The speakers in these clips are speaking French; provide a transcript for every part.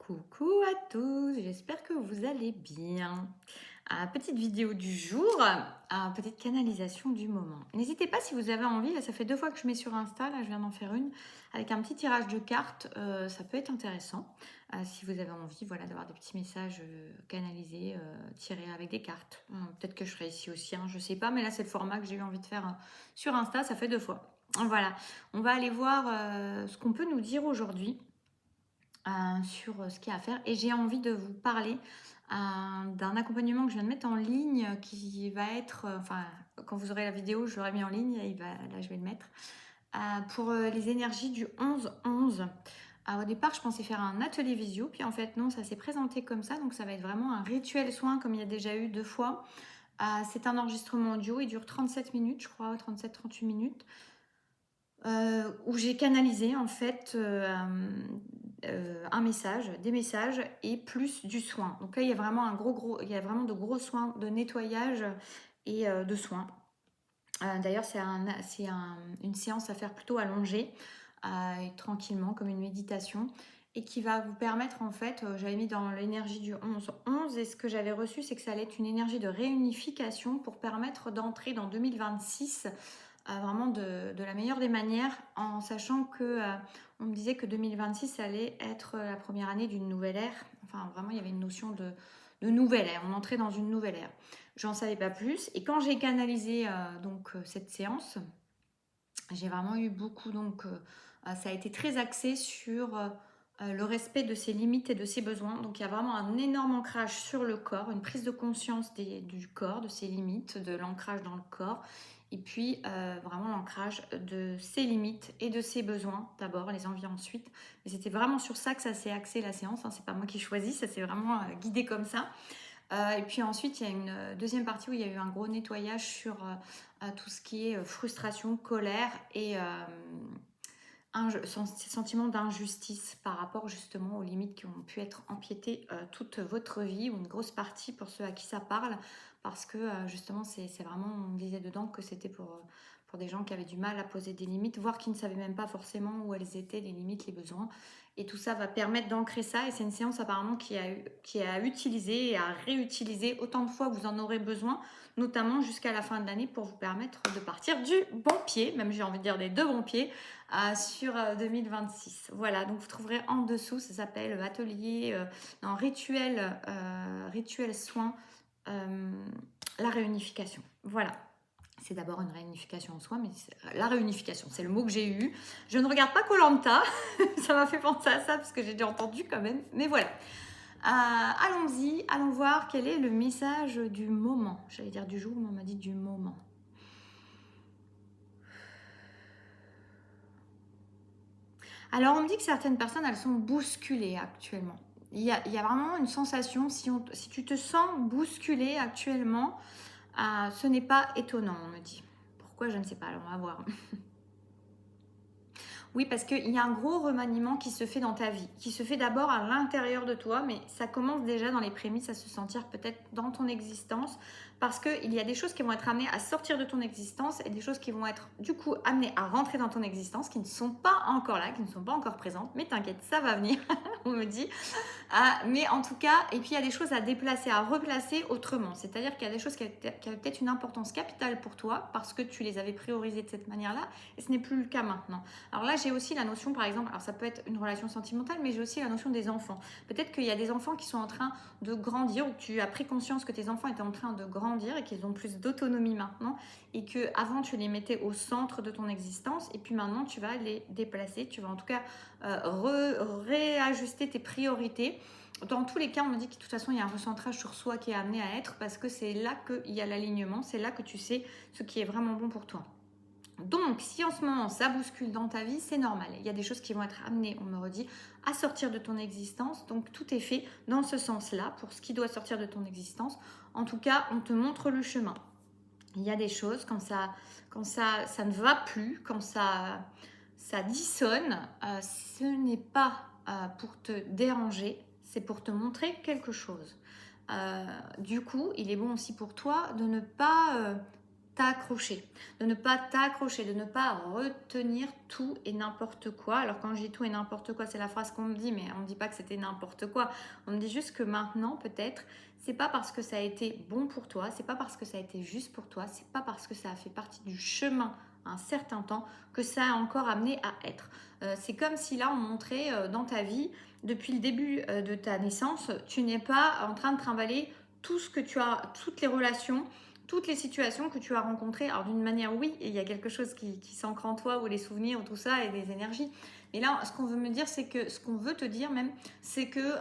Coucou à tous, j'espère que vous allez bien. Petite vidéo du jour, petite canalisation du moment. N'hésitez pas si vous avez envie, là ça fait 2 fois que je mets sur Insta, là je viens d'en faire une, avec un petit tirage de cartes, ça peut être intéressant. Si vous avez envie voilà, d'avoir des petits messages canalisés, tirés avec des cartes. Peut-être que je ferai ici aussi, je sais pas, mais là c'est le format que j'ai eu envie de faire sur Insta, ça fait 2 fois. Voilà, on va aller voir ce qu'on peut nous dire aujourd'hui sur ce qu'il y a à faire. Et j'ai envie de vous parler d'un accompagnement que je viens de mettre en ligne qui va être, enfin, quand vous aurez la vidéo, je l'aurai mis en ligne, et là je vais le mettre, pour les énergies du 11-11. Au départ, je pensais faire un atelier visio, puis en fait non, ça s'est présenté comme ça, donc ça va être vraiment un rituel soin comme il y a déjà eu 2 fois. C'est un enregistrement audio, il dure 37 minutes, je crois, 37-38 minutes. Où j'ai canalisé en fait un message, des messages et plus du soin. Donc là, il y a vraiment il y a vraiment de gros soins de nettoyage et de soins. D'ailleurs, une séance à faire plutôt allongée, tranquillement, comme une méditation, et qui va vous permettre, en fait, j'avais mis dans l'énergie du 11-11, et ce que j'avais reçu, c'est que ça allait être une énergie de réunification pour permettre d'entrer dans 2026 vraiment de la meilleure des manières, en sachant que on me disait que 2026 allait être la première année d'une nouvelle ère. Enfin, vraiment, il y avait une notion de nouvelle ère. On entrait dans une nouvelle ère. J'en savais pas plus. Et quand j'ai canalisé cette séance, j'ai vraiment eu beaucoup. Ça a été très axé sur le respect de ses limites et de ses besoins. Donc, il y a vraiment un énorme ancrage sur le corps, une prise de conscience du corps, de ses limites, de l'ancrage dans le corps. Et puis, vraiment l'ancrage de ses limites et de ses besoins, d'abord, les envies ensuite. Mais c'était vraiment sur ça que ça s'est axé la séance. C'est pas moi qui choisis, ça s'est vraiment guidé comme ça. Et puis ensuite, il y a une deuxième partie où il y a eu un gros nettoyage sur tout ce qui est frustration, colère et sentiment d'injustice par rapport justement aux limites qui ont pu être empiétées toute votre vie, ou une grosse partie pour ceux à qui ça parle, parce que justement, c'est vraiment, on disait dedans que c'était pour des gens qui avaient du mal à poser des limites, voire qui ne savaient même pas forcément où elles étaient, les limites, les besoins. Et tout ça va permettre d'ancrer ça. Et c'est une séance apparemment qui est à utiliser et à réutiliser autant de fois que vous en aurez besoin, notamment jusqu'à la fin de l'année, pour vous permettre de partir du bon pied, même j'ai envie de dire des 2 bons pieds, sur 2026. Voilà, donc vous trouverez en dessous, ça s'appelle atelier, non, rituel soin, la réunification. Voilà. C'est d'abord une réunification en soi, mais la réunification, c'est le mot que j'ai eu. Je ne regarde pas koh ça m'a fait penser à ça parce que j'ai déjà entendu quand même. Mais voilà. Allons-y, allons voir quel est le message du moment. J'allais dire du jour, mais on m'a dit du moment. Alors, on me dit que certaines personnes, elles sont bousculées actuellement. Il y a vraiment une sensation, si tu te sens bousculé actuellement, ce n'est pas étonnant, on me dit. Pourquoi, je ne sais pas, alors on va voir. Oui, parce qu'il y a un gros remaniement qui se fait dans ta vie, qui se fait d'abord à l'intérieur de toi, mais ça commence déjà dans les prémices à se sentir peut-être dans ton existence, parce qu'il y a des choses qui vont être amenées à sortir de ton existence et des choses qui vont être du coup amenées à rentrer dans ton existence, qui ne sont pas encore là, qui ne sont pas encore présentes, mais t'inquiète, ça va venir, on me dit. Mais en tout cas, et puis il y a des choses à déplacer, à replacer autrement. C'est-à-dire qu'il y a des choses qui avaient peut-être une importance capitale pour toi parce que tu les avais priorisées de cette manière-là, et ce n'est plus le cas maintenant. Alors là, j'ai aussi la notion, par exemple, alors ça peut être une relation sentimentale, mais j'ai aussi la notion des enfants. Peut-être qu'il y a des enfants qui sont en train de grandir, ou que tu as pris conscience que tes enfants étaient en train de grandir et qu'ils ont plus d'autonomie maintenant, et que avant tu les mettais au centre de ton existence, et puis maintenant tu vas les déplacer, tu vas en tout cas réajuster tes priorités. Dans tous les cas, on me dit que de toute façon, il y a un recentrage sur soi qui est amené à être, parce que c'est là qu'il y a l'alignement, c'est là que tu sais ce qui est vraiment bon pour toi. Donc, si en ce moment ça bouscule dans ta vie, c'est normal. Il y a des choses qui vont être amenées, on me redit, à sortir de ton existence. Donc, tout est fait dans ce sens-là pour ce qui doit sortir de ton existence. En tout cas, on te montre le chemin. Il y a des choses quand ça ne va plus, quand ça dissonne, ce n'est pas pour te déranger, c'est pour te montrer quelque chose. Du coup, il est bon aussi pour toi de ne pas t'accrocher, de ne pas t'accrocher, de ne pas retenir tout et n'importe quoi. Alors quand je dis tout et n'importe quoi, c'est la phrase qu'on me dit, mais on ne me dit pas que c'était n'importe quoi. On me dit juste que maintenant, peut-être, c'est pas parce que ça a été bon pour toi, c'est pas parce que ça a été juste pour toi, c'est pas parce que ça a fait partie du chemin un certain temps que ça a encore amené à être. C'est comme si là on montrait dans ta vie, depuis le début de ta naissance, tu n'es pas en train de trimballer tout ce que tu as, toutes les relations, toutes les situations que tu as rencontrées. Alors d'une manière, oui, il y a quelque chose qui s'ancre en toi, ou les souvenirs, ou tout ça, et des énergies. Mais là, ce qu'on veut me dire, c'est que, ce qu'on veut te dire même, c'est que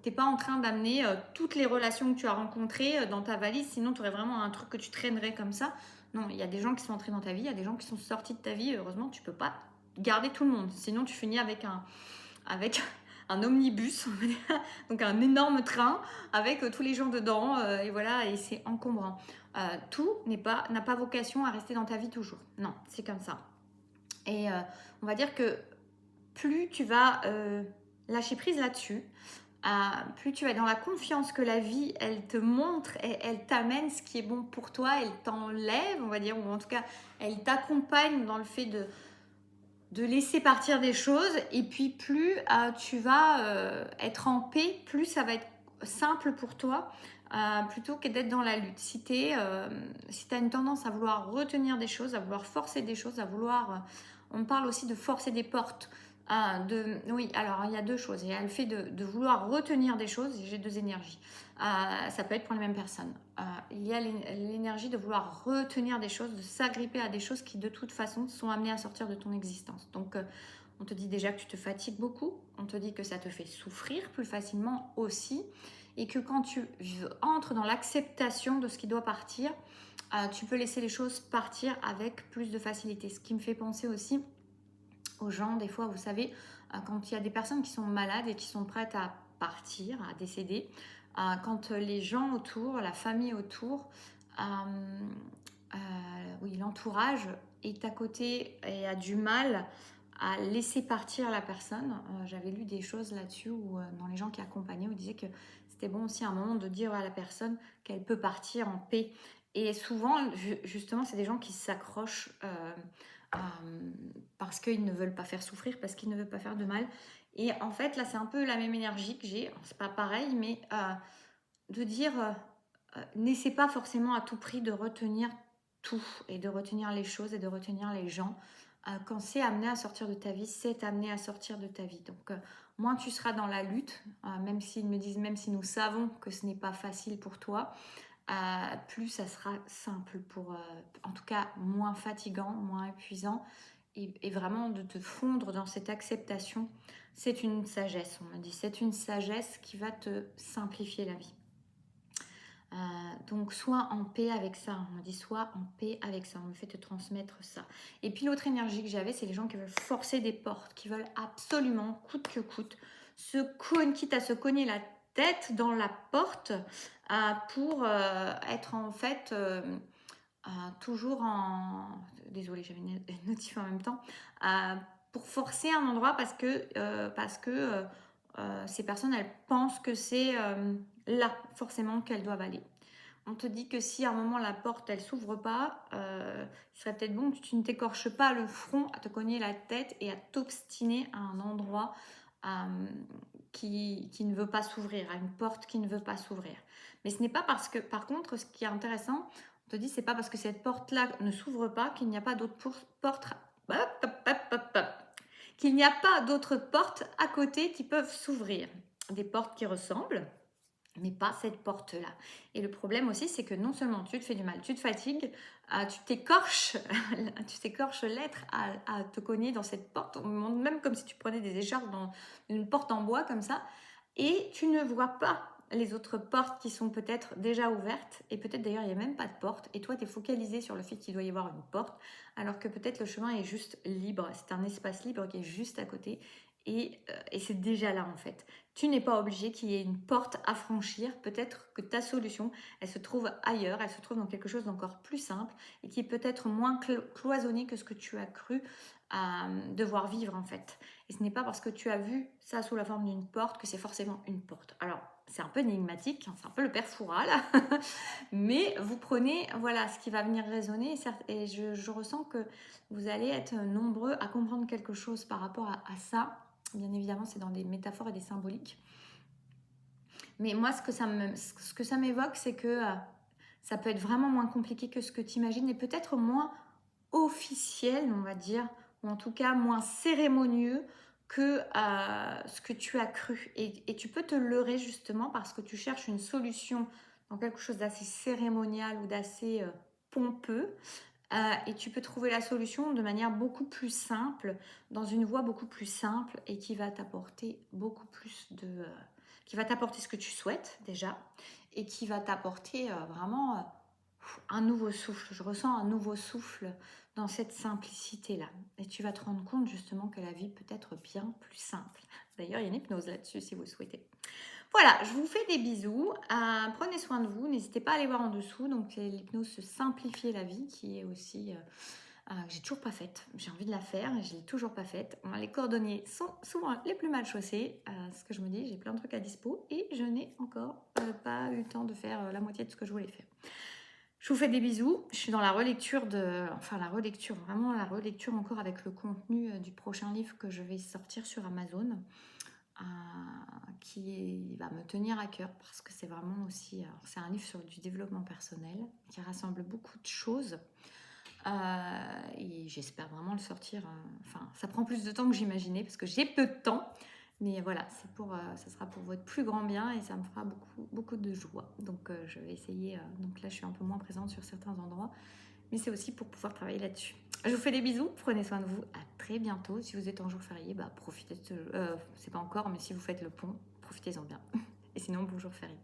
tu n'es pas en train d'amener toutes les relations que tu as rencontrées dans ta valise, sinon tu aurais vraiment un truc que tu traînerais comme ça. Non, il y a des gens qui sont entrés dans ta vie, il y a des gens qui sont sortis de ta vie. Heureusement, tu peux pas garder tout le monde. Sinon, tu finis avec un omnibus, donc un énorme train avec tous les gens dedans, et voilà, et c'est encombrant. Tout n'a pas vocation à rester dans ta vie toujours. Non, c'est comme ça. Et on va dire que plus tu vas lâcher prise là-dessus, plus tu vas être dans la confiance que la vie, elle te montre et elle t'amène ce qui est bon pour toi, elle t'enlève, on va dire, ou en tout cas, elle t'accompagne dans le fait de laisser partir des choses, et puis plus tu vas être en paix, plus ça va être simple pour toi, plutôt que d'être dans la lutte. Si tu as une tendance à vouloir retenir des choses, à vouloir forcer des choses, à vouloir... on parle aussi de forcer des portes. Oui, alors il y a deux choses. Il y a le fait de vouloir retenir des choses, j'ai deux énergies. Ça peut être pour les mêmes personnes. Il y a l'énergie de vouloir retenir des choses, de s'agripper à des choses qui de toute façon sont amenées à sortir de ton existence. Donc on te dit déjà que tu te fatigues beaucoup, on te dit que ça te fait souffrir plus facilement aussi, et que quand tu entres dans l'acceptation de ce qui doit partir, tu peux laisser les choses partir avec plus de facilité. Ce qui me fait penser aussi aux gens, des fois, vous savez, quand il y a des personnes qui sont malades et qui sont prêtes à partir, à décéder, quand les gens autour, la famille autour, oui, l'entourage est à côté et a du mal à laisser partir la personne. J'avais lu des choses là-dessus, où dans les gens qui accompagnaient, où ils disaient que c'était bon aussi à un moment de dire à la personne qu'elle peut partir en paix. Et souvent, justement, c'est des gens qui s'accrochent parce qu'ils ne veulent pas faire souffrir, parce qu'ils ne veulent pas faire de mal. Et en fait, là, c'est un peu la même énergie que j'ai. C'est pas pareil, mais de dire n'essaie pas forcément à tout prix de retenir tout, et de retenir les choses, et de retenir les gens. Quand c'est amené à sortir de ta vie, c'est amené à sortir de ta vie. Donc, moins tu seras dans la lutte, même s'ils me disent, même si nous savons que ce n'est pas facile pour toi, plus ça sera simple pour, en tout cas, moins fatigant, moins épuisant, et vraiment de te fondre dans cette acceptation. C'est une sagesse, on me dit, c'est une sagesse qui va te simplifier la vie. Donc sois en paix avec ça, on me dit sois en paix avec ça, on me fait te transmettre ça. Et puis l'autre énergie que j'avais, c'est les gens qui veulent forcer des portes, qui veulent absolument, coûte que coûte, quitte à se cogner la tête dans la porte, pour être en fait toujours en... Désolée, j'avais une notif en même temps. Pour forcer un endroit parce que ces personnes, elles pensent que c'est là forcément qu'elles doivent aller. On te dit que si à un moment la porte elle s'ouvre pas, il serait peut-être bon que tu ne t'écorches pas le front à te cogner la tête et à t'obstiner à un endroit qui ne veut pas s'ouvrir, à une porte qui ne veut pas s'ouvrir. Mais ce n'est pas parce que, par contre, ce qui est intéressant, on te dit c'est pas parce que cette porte-là ne s'ouvre pas qu'il n'y a pas d'autres portes. Qu'il n'y a pas d'autres portes à côté qui peuvent s'ouvrir. Des portes qui ressemblent, mais pas cette porte-là. Et le problème aussi, c'est que non seulement tu te fais du mal, tu te fatigues, tu t'écorches l'être à te cogner dans cette porte, même comme si tu prenais des écharpes dans une porte en bois comme ça, et tu ne vois pas les autres portes qui sont peut-être déjà ouvertes, et peut-être d'ailleurs il n'y a même pas de porte, et toi tu es focalisé sur le fait qu'il doit y avoir une porte, alors que peut-être le chemin est juste libre, c'est un espace libre qui est juste à côté, et c'est déjà là en fait. Tu n'es pas obligé qu'il y ait une porte à franchir. Peut-être que ta solution, elle se trouve ailleurs, elle se trouve dans quelque chose d'encore plus simple et qui est peut-être moins cloisonné que ce que tu as cru devoir vivre en fait. Et ce n'est pas parce que tu as vu ça sous la forme d'une porte que c'est forcément une porte. Alors, c'est un peu énigmatique, hein, c'est un peu le père Fouras là. Mais vous prenez, voilà, ce qui va venir résonner. Et je ressens que vous allez être nombreux à comprendre quelque chose par rapport à ça. Bien évidemment, c'est dans des métaphores et des symboliques. Mais moi, ce que ça m'évoque, c'est que ça peut être vraiment moins compliqué que ce que tu imagines et peut-être moins officiel, on va dire, ou en tout cas moins cérémonieux que ce que tu as cru. Et tu peux te leurrer justement parce que tu cherches une solution dans quelque chose d'assez cérémonial ou d'assez pompeux. Et tu peux trouver la solution de manière beaucoup plus simple, dans une voie beaucoup plus simple et qui va t'apporter beaucoup plus de... qui va t'apporter ce que tu souhaites déjà et qui va t'apporter vraiment un nouveau souffle. Je ressens un nouveau souffle dans cette simplicité-là. Et tu vas te rendre compte justement que la vie peut être bien plus simple. D'ailleurs, il y a une hypnose là-dessus si vous le souhaitez. Voilà, je vous fais des bisous. Prenez soin de vous. N'hésitez pas à aller voir en dessous. Donc, c'est l'hypnose se simplifier la vie qui est aussi... que j'ai toujours pas faite. J'ai envie de la faire et je l'ai toujours pas faite. Les cordonniers sont souvent les plus mal chaussés. Ce que je me dis, j'ai plein de trucs à dispo et je n'ai encore pas eu le temps de faire la moitié de ce que je voulais faire. Je vous fais des bisous. Je suis dans la relecture vraiment la relecture encore avec le contenu du prochain livre que je vais sortir sur Amazon, qui va me tenir à cœur parce que c'est vraiment aussi, c'est un livre sur du développement personnel qui rassemble beaucoup de choses. Et j'espère vraiment le sortir. Ça prend plus de temps que j'imaginais parce que j'ai peu de temps. Mais voilà, ça sera pour votre plus grand bien et ça me fera beaucoup, beaucoup de joie. Donc, je vais essayer. Donc là, je suis un peu moins présente sur certains endroits. Mais c'est aussi pour pouvoir travailler là-dessus. Je vous fais des bisous. Prenez soin de vous. À très bientôt. Si vous êtes en jour férié, profitez de c'est pas encore, mais si vous faites le pont, profitez-en bien. Et sinon, bon jour férié.